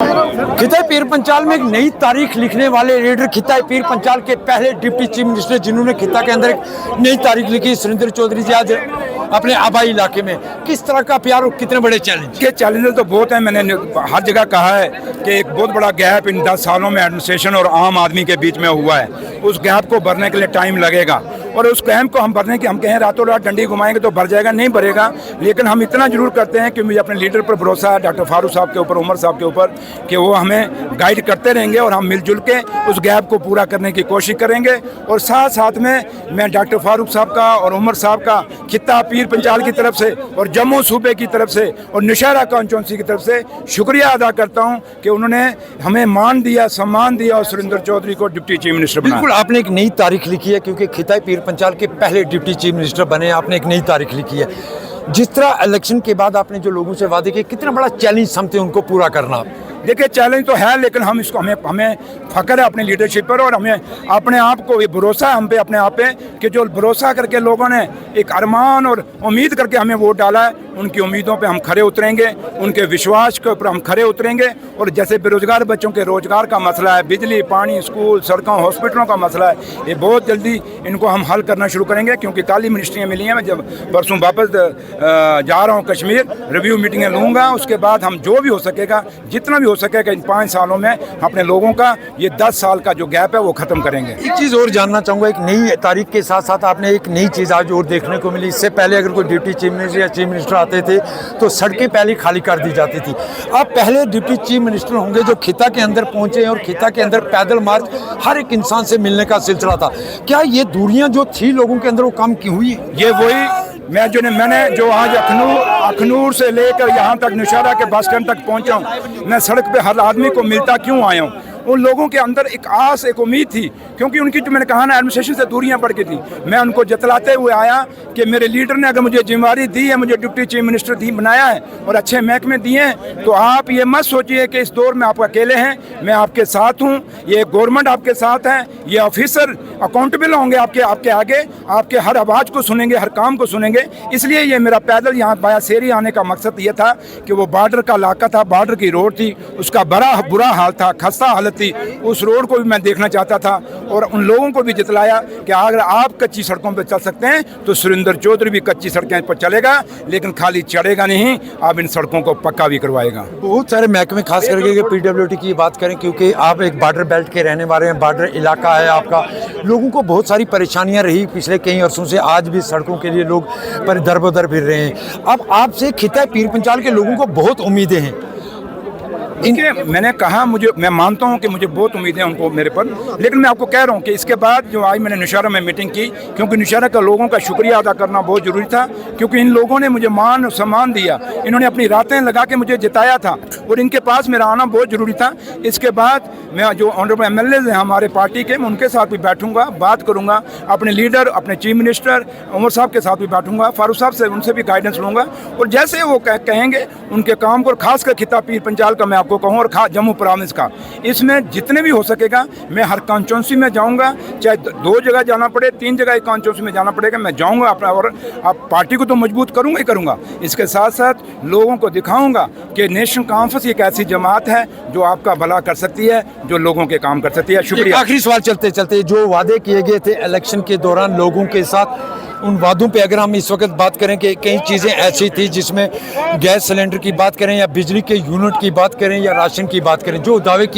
खिताई पीर पंचाल में एक नई तारीख लिखने वाले लीडर खिताई पीर पंचाल के पहले डिप्टी चीफ मिनिस्टर जिन्होंने खिता के अंदर एक नई तारीख लिखी, सुरेंद्र चौधरी जी आज अपने आबाई इलाके में किस तरह का प्यार और कितने बड़े चैलेंज? के चैलेंजेस तो बहुत हैं। मैंने हर जगह कहा है कि एक बहुत बड़ा गैप इन 10 सालों में एडमिनिस्ट्रेशन और आम आदमी के बीच में हुआ है। उस गैप को भरने के लिए टाइम लगेगा और उस गैप को हम भरने की हम कहें रातों रात डंडी घुमाएंगे तो भर जाएगा, नहीं भरेगा। लेकिन हम इतना जरूर करते हैं कि मुझे अपने लीडर पर भरोसा है, डॉक्टर फारूक साहब के ऊपर, उमर साहब के ऊपर, कि वो हमें गाइड करते रहेंगे और हम मिलजुल के उस गैप को पूरा करने की कोशिश करेंगे। और साथ साथ में मैं डॉक्टर फारूक साहब का और उमर साहब का खिता पीर पंचाल की तरफ से और जम्मू सूबे की तरफ से और नौशहरा कॉन्स्टिट्यूंसी की तरफ से शुक्रिया अदा करता हूं कि उन्होंने हमें मान दिया, सम्मान दिया और सुरेंद्र चौधरी को डिप्टी चीफ मिनिस्टर बनाया। बिल्कुल, आपने एक नई तारीख लिखी है क्योंकि खिताई पीर पंचाल के पहले डिप्टी चीफ मिनिस्टर बने, आपने एक नई तारीख लिखी है। जिस तरह इलेक्शन के बाद आपने जो लोगों से वादे किए, कितना बड़ा चैलेंज समझते हैं उनको पूरा करना? देखिए, चैलेंज तो है, लेकिन हम इसको हमें फख्र है अपनी लीडरशिप पर और हमें अपने आप को ये भरोसा है हम पे, अपने आप पे, कि जो भरोसा करके लोगों ने एक अरमान और उम्मीद करके हमें वोट डाला है, उनकी उम्मीदों पे हम खरे उतरेंगे, उनके विश्वास के ऊपर हम खरे उतरेंगे। और जैसे बेरोजगार बच्चों के रोजगार का मसला है, बिजली, पानी, स्कूल, सड़कों, हॉस्पिटलों का मसला है, ये बहुत जल्दी इनको हम हल करना शुरू करेंगे। क्योंकि काली मिनिस्ट्रियाँ मिली हैं, मैं जब परसों वापस जा रहा हूँ कश्मीर, रिव्यू मीटिंगें लूँगा, उसके बाद हम जो भी हो सकेगा, जितना भी हो सकेगा इन 5 सालों में अपने लोगों का ये 10 साल का जो गैप है वो ख़त्म करेंगे। एक चीज़ और जानना चाहूँगा, एक नई तारीख के साथ साथ आपने एक नई चीज़ आज और देखने को मिली। इससे पहले अगर कोई डिप्टी चीफ मिनिस्टर या चीफ मिनिस्टर आते थे तो सड़कें पहले खाली कर दी जाती थी। अब पहले डिप्टी चीफ मिनिस्टर होंगे जो खिता के अंदर पहुंचे और खिता के अंदर पैदल मार्च हर एक इंसान से मिलने का सिलसिला था। क्या ये दूरियां जो थी लोगों के अंदर वो कम की हुई? ये वही मैंने जो आज अखनूर से लेकर यहाँ तक नौशहरा के बस स्टैंड तक पहुँचा हूँ, मैं सड़क पे हर आदमी को मिलता क्यों आया हूँ? उन लोगों के अंदर एक आस, एक उम्मीद थी, क्योंकि उनकी जो मैंने कहा ना एडमिनिस्ट्रेशन से दूरियां बढ़ गई थी। मैं उनको जतलाते हुए आया कि मेरे लीडर ने अगर मुझे जिम्मेदारी दी है, मुझे डिप्टी चीफ मिनिस्टर बनाया है और अच्छे महकमे दिए हैं, तो आप ये मत सोचिए कि इस दौर में आप अकेले हैं, मैं आपके साथ हूँ, ये गवर्नमेंट आपके साथ है, ये ऑफिसर अकाउंटेबल होंगे आपके आगे, आपके हर आवाज़ को सुनेंगे, हर काम को सुनेंगे। इसलिए ये मेरा पैदल यहाँ बाया सेरी आने का मकसद ये था कि वो बॉर्डर का इलाका था, बॉर्डर की रोड थी, उसका बड़ा बुरा हाल था, खस्ता हालत थी, उस रोड को भी मैं देखना चाहता था और उन लोगों को भी जितलाया कि अगर आप कच्ची सड़कों पर चल सकते हैं तो सुरेंद्र चौधरी भी कच्ची सड़कों पर चलेगा, लेकिन खाली चढ़ेगा नहीं, आप इन सड़कों को पक्का भी करवाएगा। बहुत सारे महकमे खास करके PWD की बात करें, क्योंकि आप एक बॉर्डर बेल्ट के रहने वाले हैं, बॉर्डर इलाका है आपका, लोगों को बहुत सारी परेशानियां रही पिछले कई वर्षों से, आज भी सड़कों के लिए लोग पर दर बदर फिर रहे हैं। अब आपसे खिताई पीर पंचाल के लोगों को बहुत उम्मीदें हैं। इनके मैंने कहा, मैं मानता हूं कि मुझे बहुत उम्मीदें हैं उनको मेरे पर, लेकिन मैं आपको कह रहा हूं कि इसके बाद जो आज मैंने नौशहरा में मीटिंग की, क्योंकि नौशहरा के लोगों का शुक्रिया अदा करना बहुत ज़रूरी था, क्योंकि इन लोगों ने मुझे मान और सम्मान दिया, इन्होंने अपनी रातें लगा के मुझे जिताया था और इनके पास मेरा आना बहुत ज़रूरी था। इसके बाद मैं जो ऑनरेबल MLA हैं हमारे पार्टी के, मैं उनके साथ भी बैठूंगा, बात करूँगा, अपने लीडर, अपने चीफ मिनिस्टर उमर साहब के साथ भी बैठूंगा, फारूक साहब से उनसे भी गाइडेंस लूँगा और जैसे वो कहेंगे उनके काम को, खासकर खिताब पीर पंचाल का मैं आपको कहूँ और जम्मू प्रोविंस का, इसमें जितने भी हो सकेगा मैं हर कॉन्स्टिट्यूंसी में जाऊंगा, चाहे 2 जगह जाना पड़े, 3 जगह एक कॉन्स्टिट्यूंसी में जाना पड़ेगा, मैं जाऊंगा अपना, और आप पार्टी को तो मजबूत करूंगा ही करूंगा, इसके साथ साथ लोगों को दिखाऊंगा कि नेशनल कॉन्फ्रेंस एक ऐसी जमात है जो आपका भला कर सकती है, जो लोगों के काम कर सकती है। शुक्रिया। आखिरी सवाल चलते चलते, जो वादे किए गए थे इलेक्शन के दौरान लोगों के साथ, उन वादों पे अगर हम इस वक्त बात करें कि कई चीज़ें ऐसी थी जिसमें गैस सिलेंडर की बात करें या बिजली के यूनिट की बात करें या राशन की बात करें, जो दावे की